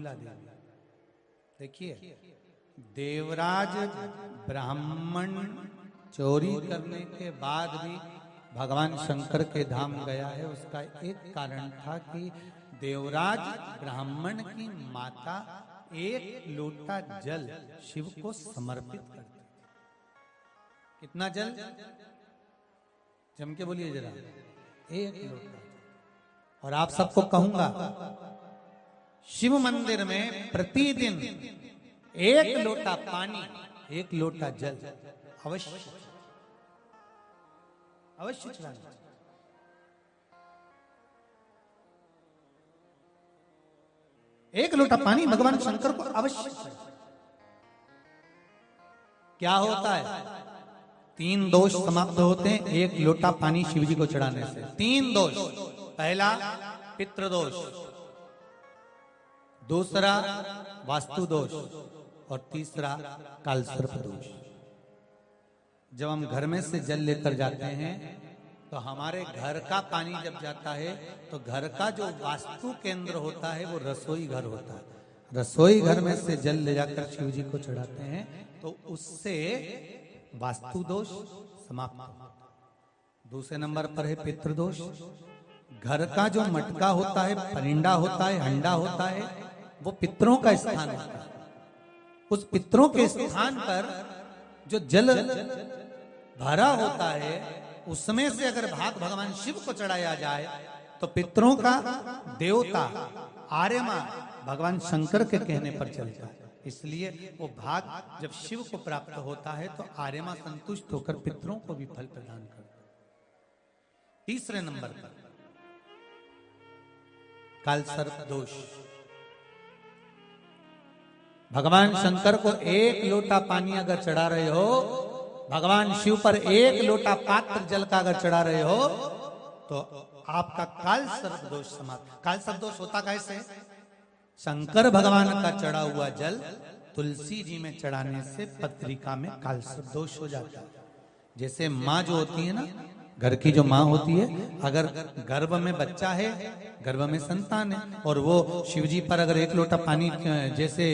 पंचूला देवी। देखिए, देवराज ब्राह्मण चोरी करने के बाद भी भगवान शंकर के धाम गया है। उसका एक कारण था कि देवराज ब्राह्मण की माता एक लोटा जल शिव को समर्पित करती। कितना जल? जम के बोलिए जरा। एक लोटा। और आप सबको कहूंगा, शिव मंदिर में प्रतिदिन एक लोटा पानी, एक लोटा जल अवश्य अवश्य चढ़ाना। एक लोटा पानी भगवान शंकर को अवश्य। क्या होता है? 3 दोष समाप्त होते हैं एक लोटा पानी शिव जी को चढ़ाने से। 3 दोष। पहला पितृदोष, दूसरा वास्तु दोष और तीसरा कालसर्प दोष। जब हम घर में से जल लेकर जाते हैं तो हमारे घर का पानी जब जाता है तो घर का जो वास्तु केंद्र होता है वो रसोई घर होता है। रसोई घर में से जल ले जाकर शिव जी को चढ़ाते हैं तो उससे वास्तु दोष समाप्त। दूसरे नंबर पर है पितृदोष। घर का जो मटका होता है, परिंडा होता है, हंडा होता है, वो पितरों का स्थान होता है। उस पितरों के स्थान पर जो जल भरा होता है उसमें से अगर भाग भगवान शिव को चढ़ाया जाए तो पितरों का देवता आर्यमा भगवान शंकर के कहने पर चलता है। इसलिए वो भाग जब शिव को प्राप्त होता है तो आर्यमा संतुष्ट होकर पितरों को भी फल प्रदान करता है। तीसरे नंबर पर कालसर्प दोष। भगवान शंकर को एक लोटा पानी अगर चढ़ा रहे हो, भगवान शिव पर एक लोटा पात्र जल का अगर चढ़ा रहे हो तो आपका कालसर्प दोष समाप्त। कालसर्प दोष होता कैसे? शंकर भगवान का चढ़ा हुआ जल तुलसी जी में चढ़ाने से पत्रिका में कालसर्प दोष हो जाता है। जैसे माँ जो होती है ना, घर की जो माँ होती है, अगर गर्भ में बच्चा है, गर्भ में संतान है, और वो शिव जी पर अगर एक लोटा पानी जैसे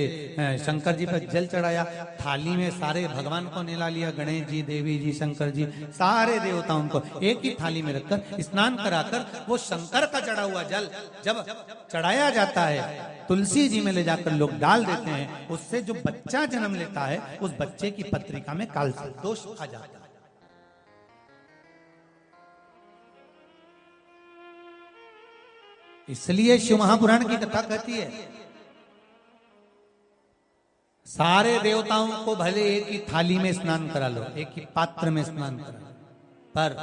शंकर जी पर जल चढ़ाया, थाली में सारे भगवान को निला लिया, गणेश जी, देवी जी, शंकर जी, सारे देवताओं को एक ही थाली में रखकर स्नान कराकर वो शंकर का चढ़ा हुआ जल जब चढ़ाया जाता है तुलसी जी में ले जाकर लोग डाल देते हैं, उससे जो बच्चा जन्म लेता है उस बच्चे की पत्रिका में कालसर्प दोष आ जाता है। इसलिए शिव महापुराण की कथा कहती है सारे देवताओं को भले एक ही थाली में स्नान करा लो, एक ही पात्र में स्नान करा लो, पर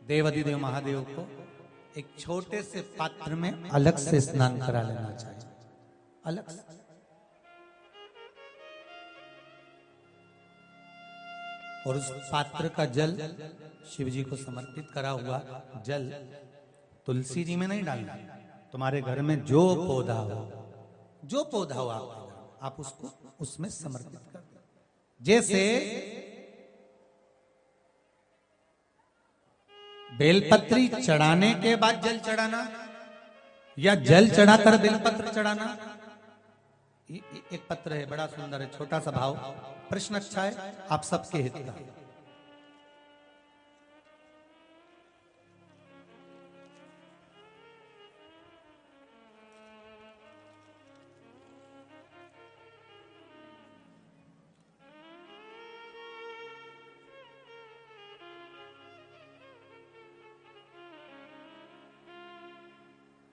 देवाधिदेव महादेव को एक छोटे से पात्र में अलग से स्नान करा लेना चाहिए, अलग से। और उस पात्र का जल शिव जी को समर्पित करा हुआ जल तुलसी जी में नहीं डालना। तुम्हारे घर में जो पौधा हो आप उसको उसमें समर्पित कर दो। जैसे बेलपत्री चढ़ाने के बाद जल चढ़ाना या जल चढ़ाकर बेलपत्र चढ़ाना। एक पत्र है, बड़ा सुंदर है, छोटा सा भाव, प्रश्न अच्छा है, आप सबके हित का।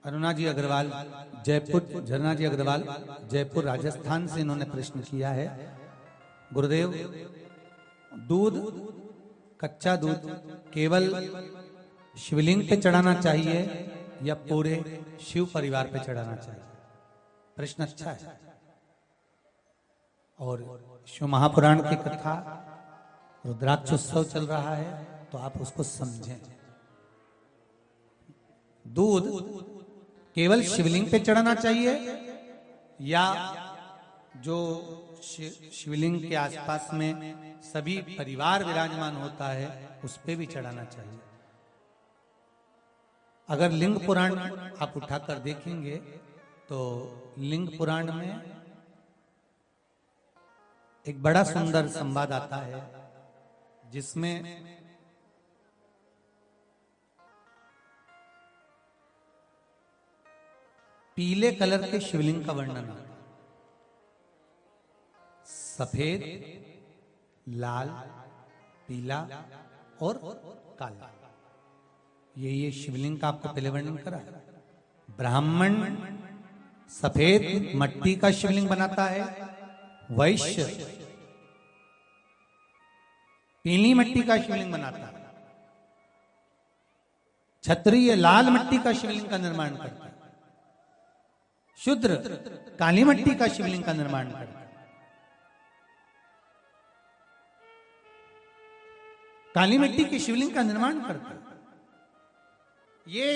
अरुणा जी अग्रवाल जयपुर, झरना जी अग्रवाल जयपुर राजस्थान से इन्होंने प्रश्न किया है, गुरुदेव दूध, कच्चा दूध केवल शिवलिंग पे चढ़ाना चाहिए या पूरे शिव परिवार पे चढ़ाना चाहिए? प्रश्न अच्छा है। और शिव महापुराण की कथा रुद्राक्ष उत्सव चल रहा है तो आप उसको समझें। दूध केवल शिवलिंग पे चढ़ाना चाहिए या जो शिवलिंग के आसपास में सभी परिवार विराजमान होता है उस पे भी चढ़ाना चाहिए? अगर लिंग पुराण आप उठाकर देखेंगे तो लिंग पुराण में एक बड़ा सुंदर संवाद आता है जिसमें पीले कलर के शिवलिंग का वर्णन आता है। सफेद, लाल, पीला और काला, ये शिवलिंग का आपको पहले वर्णन करा। ब्राह्मण सफेद मट्टी का शिवलिंग बनाता है, वैश्य पीली मट्टी का शिवलिंग बनाता है, क्षत्रिय लाल मट्टी का शिवलिंग का निर्माण करता है, शूद्र काली मट्टी का शिवलिंग का निर्माण करता है। काली मिट्टी के शिवलिंग का निर्माण करता है। ये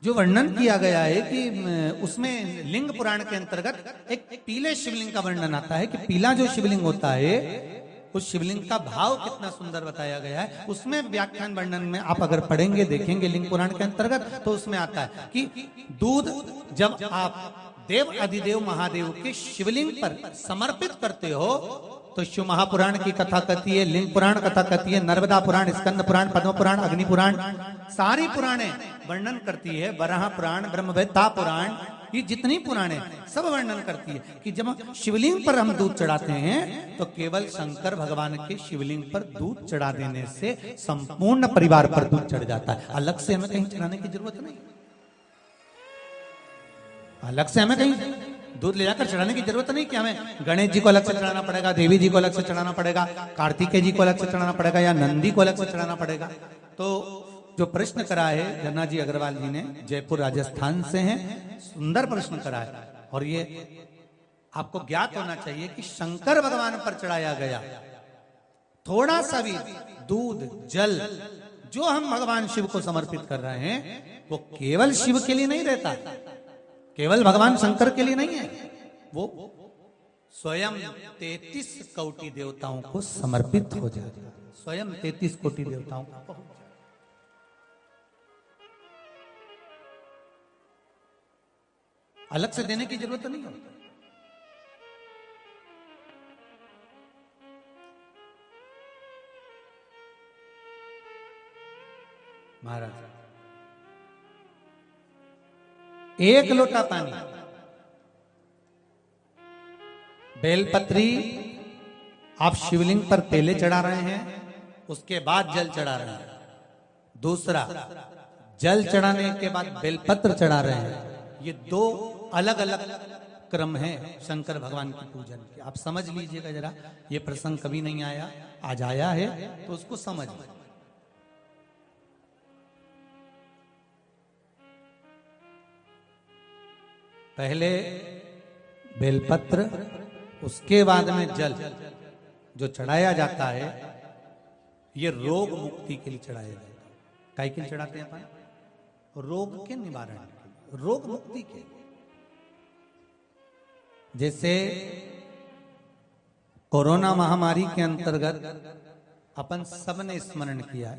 जो वर्णन किया गया है कि उसमें लिंग पुराण के अंतर्गत एक पीले शिवलिंग का वर्णन आता है कि पीला जो शिवलिंग होता है उस शिवलिंग का भाव कितना सुंदर बताया गया है। उसमें व्याख्यान वर्णन में आप अगर पढ़ेंगे देखेंगे लिंग पुराण के अंतर्गत तो उसमें आता है कि दूध जब आप देव अधिदेव महादेव के शिवलिंग पर समर्पित करते हो तो शिव महापुराण की कथा कहती है, लिंग पुराण कथा कहती है, नर्मदा पुराण, स्कंद पुराण, पद्म पुराण, अग्नि पुराण, सारी पुराणे वर्णन करती है। वराह पुराण, ब्रह्मवेत्ता पुराण, ये जितनी पुराणे सब वर्णन करती है कि जब शिवलिंग पर हम दूध चढ़ाते हैं तो केवल शंकर भगवान के शिवलिंग पर दूध चढ़ा देने से संपूर्ण परिवार पर दूध चढ़ जाता है। अलग से हमें कहीं चढ़ाने की जरूरत नहीं, अलग से हमें कहीं दूध ले जाकर चढ़ाने की जरूरत नहीं कि हमें गणेश जी को अलग से चढ़ाना पड़ेगा, देवी जी को अलग से चढ़ाना पड़ेगा, कार्तिकेय जी को अलग से चढ़ाना पड़ेगा या नंदी को अलग से चढ़ाना पड़ेगा। तो जो प्रश्न करा है धन्ना जी अग्रवाल जी ने, जयपुर राजस्थान से हैं, सुंदर प्रश्न करा है। और ये आपको ज्ञात होना चाहिए कि शंकर भगवान पर चढ़ाया गया थोड़ा सा भी दूध जल जो हम भगवान शिव को समर्पित कर रहे हैं वो केवल शिव के लिए नहीं रहता, केवल भगवान शंकर के लिए नहीं है, वो स्वयं 33 कोटि देवताओं को समर्पित हो जाए, स्वयं 33 कोटि देवताओं को पहुंच जाए। अलग से देने की जरूरत नहीं होती। महाराज एक लोटा पानी, बेलपत्री आप शिवलिंग पर पहले चढ़ा रहे हैं, उसके बाद जल चढ़ा रहे हैं। दूसरा, जल चढ़ाने के बाद बेलपत्र चढ़ा रहे हैं। ये दो अलग अलग क्रम है शंकर भगवान की पूजन के। आप समझ लीजिएगा जरा, ये प्रसंग कभी नहीं आया, आज आया है तो उसको समझ। पहले बेलपत्र, उसके बाद में जल जो चढ़ाया जाता है ये रोग मुक्ति के लिए चढ़ाया जाता है। काहे के लिए चढ़ाते हैं अपन? रोग के निवारण के लिए, रोग मुक्ति के लिए। जैसे कोरोना महामारी के अंतर्गत अपन सब ने स्मरण किया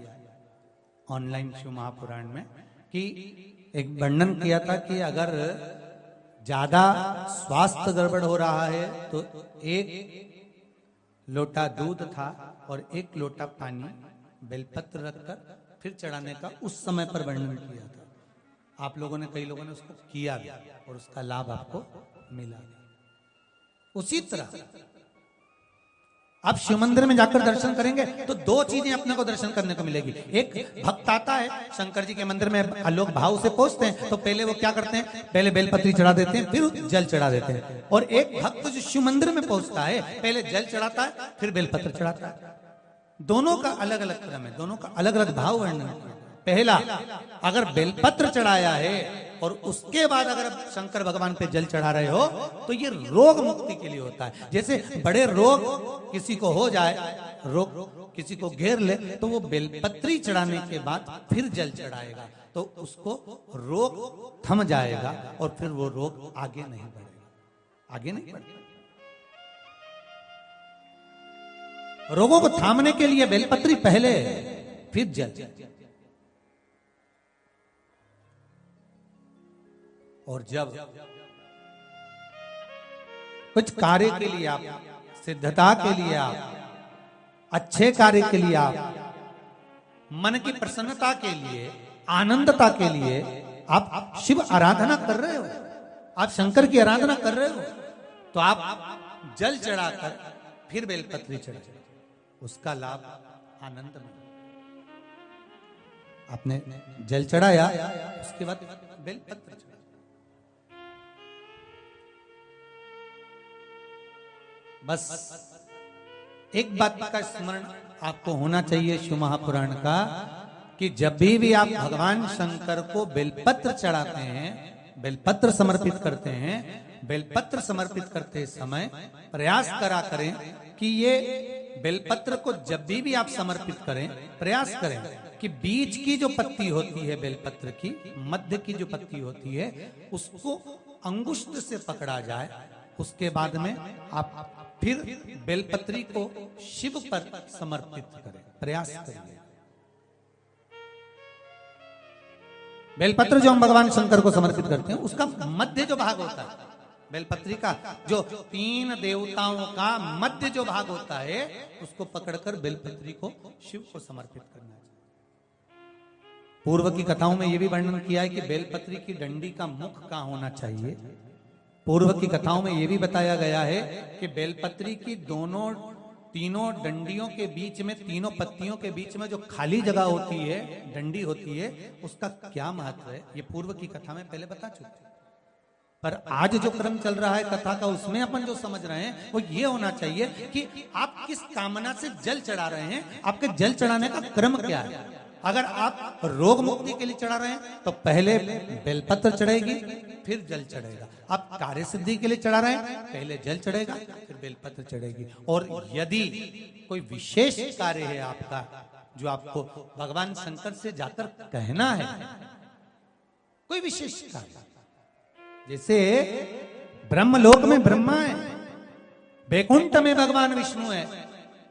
ऑनलाइन शिव महापुराण में कि एक वर्णन किया था कि अगर ज्यादा स्वास्थ्य गड़बड़ हो रहा है तो एक लोटा दूध था और एक लोटा पानी बेलपत्र रखकर फिर चढ़ाने का उस समय पर वर्णन किया था। आप लोगों ने, कई लोगों ने उसको किया भी और उसका लाभ आपको मिला। उसी तरह आप शिव मंदिर में जाकर दर्शन करेंगे तो दो चीजें अपने को दर्शन करने को मिलेगी। एक भक्त आता है शंकर जी के मंदिर में, लोग भाव से पहुंचते हैं तो पहले वो क्या करते हैं, पहले बेलपत्री चढ़ा देते हैं फिर जल चढ़ा देते हैं। और एक भक्त जो शिव मंदिर में पहुंचता है पहले जल चढ़ाता है फिर बेलपत्र चढ़ाता है। दोनों का अलग अलग क्रम है, दोनों का अलग अलग भाव वर्णन है। पहला, अगर बेलपत्र चढ़ाया है और उसके बाद अगर शंकर भगवान पे जल चढ़ा रहे हो तो ये रोग मुक्ति के लिए होता है। जैसे बड़े रोग किसी को हो जाए, रोग किसी को घेर ले तो वो बेलपत्री चढ़ाने के बाद फिर जल चढ़ाएगा तो उसको रोग थम जाएगा और फिर वो रोग आगे नहीं बढ़ेगा, आगे नहीं बढ़ेगा। रोगों को थामने के लिए बेलपत्री पहले फिर जल। और जब कुछ कार्य के लिए आप, सिद्धता के लिए आप, अच्छे कार्य के लिए आप, मन की प्रसन्नता के लिए, आनंदता के लिए आप शिव आराधना कर रहे हो, आप शंकर की आराधना कर रहे हो, तो आप जल चढ़ाकर फिर बेलपत्री चढ़ाए, उसका लाभ आनंद में। आपने जल चढ़ाया, उसके बाद बेलपत्र चढ़ाया। बस एक बात का स्मरण आपको होना चाहिए शिव महापुराण का, कि जब भी आप भगवान शंकर को बेलपत्र चढ़ाते हैं, बेलपत्र समर्पित करते हैं, बेलपत्र समर्पित करते समय प्रयास करा करें कि ये बेलपत्र को जब भी आप समर्पित करें, प्रयास करें कि बीच की जो पत्ती होती है बेलपत्र की, मध्य की जो पत्ती होती है, उसको अंगुष्ठ से पकड़ा जाए। उसके बाद में आप फिर बेलपत्री को शिव पर समर्पित करें, प्रयास करें। बेलपत्र जो हम भगवान शंकर को समर्पित करते हैं, उसका मध्य जो भाग होता है, बेलपत्री का जो 3 देवताओं का मध्य जो भाग होता है, उसको पकड़कर बेलपत्री को शिव को समर्पित करना चाहिए। पूर्व की कथाओं में यह भी वर्णन किया है कि बेलपत्री की डंडी का मुख कहां होना चाहिए। पूर्व की कथाओं में यह भी बताया गया है कि बेलपत्री की तीनों डंडियों के बीच में, तीनों पत्तियों के बीच में जो खाली जगह होती है, डंडी होती है, उसका क्या महत्व है, ये पूर्व की कथा में पहले बता चुके। पर आज जो क्रम चल रहा है कथा का, उसमें अपन जो समझ रहे हैं वो ये होना चाहिए कि आप किस कामना से जल चढ़ा रहे हैं, आपके जल चढ़ाने का क्रम क्या है। अगर आप रोग मुक्ति के लिए चढ़ा रहे हैं तो पहले बेलपत्र चढ़ेगी, फिर जल चढ़ेगा। आप कार्य सिद्धि के लिए चढ़ा रहे हैं, पहले जल चढ़ेगा, फिर बेलपत्र चढ़ेगी। और यदि कोई विशेष कार्य है आपका, जो आपको भगवान शंकर से जाकर कहना है, कोई विशेष कार्य, जैसे ब्रह्मलोक में ब्रह्मा है, वैकुंठ में भगवान विष्णु है,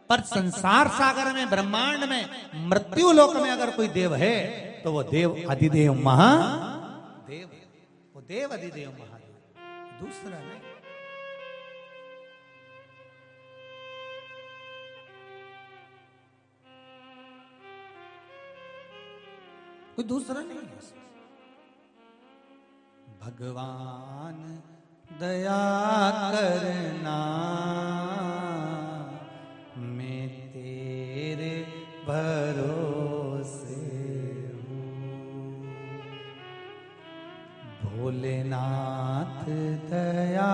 पर संसार सागर में, ब्रह्मांड में, मृत्यु लोक में अगर कोई देव है तो वो देव अधिदेव महादेव, वो देव अधिदेव महादेव, दूसरा नहीं। कोई दूसरा नहीं है। भगवान दया करना, मैं तेरे भरोसे हूँ। भोलेनाथ दया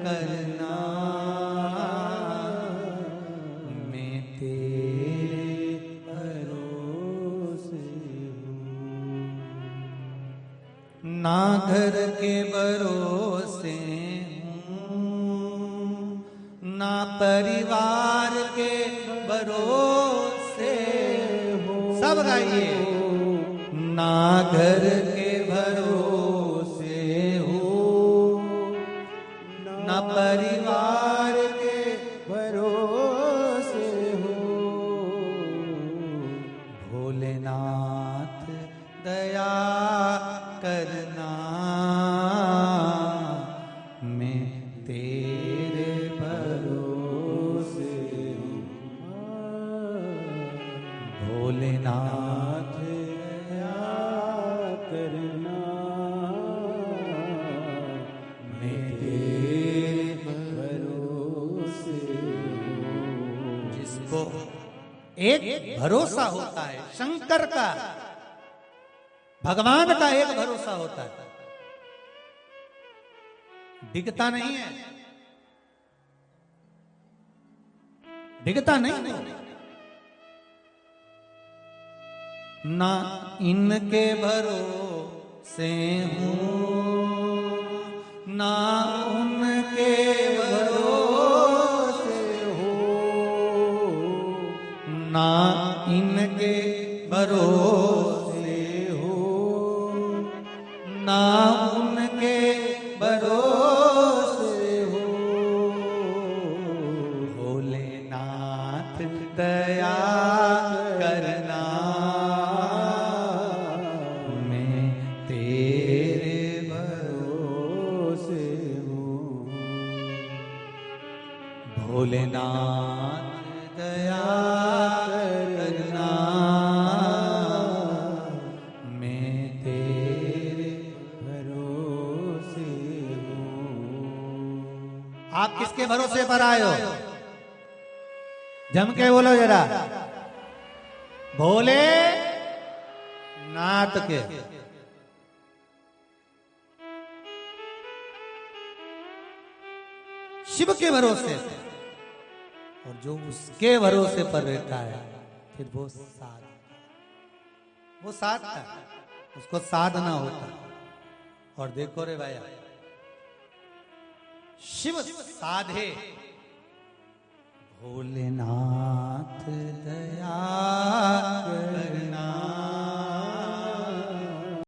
करना, मैं तेरे भरोसे हूँ। ना घर के भरोसे हूँ, ना परिवार के भरोसे हो। सब गाइए। ना घर के भरोसे हो, ना परिवार के भरोसे हो। भोलेनाथ दया करना, मैं तेरे भरोसे हूँ। भोलेनाथ दया करना, मैं तेरे भरोसे हूँ। जिसको एक भरोसा होता है शंकर का, भगवान का एक भरोसा होता है, डिगता नहीं है, डिगता नहीं है। ना इनके भरोसे हूँ, ना उनके भरोसे हूँ, ना इनके भरोसे हूँ, ना उनके भरोसे हूँ। भोलेनाथ दया करना, मैं तेरे भोलेनाथ दया करना, मैं तेरे भरोसे हूँ। आप किसके भरोसे पर आए हो? जम के बोलो जरा, भोले नाथ के। शिव के भरोसे, और जो उसके भरोसे पर रहता है फिर वो साधता है, उसको साधना होता। और देखो रे भाई, शिव साधे भोलेनाथ दया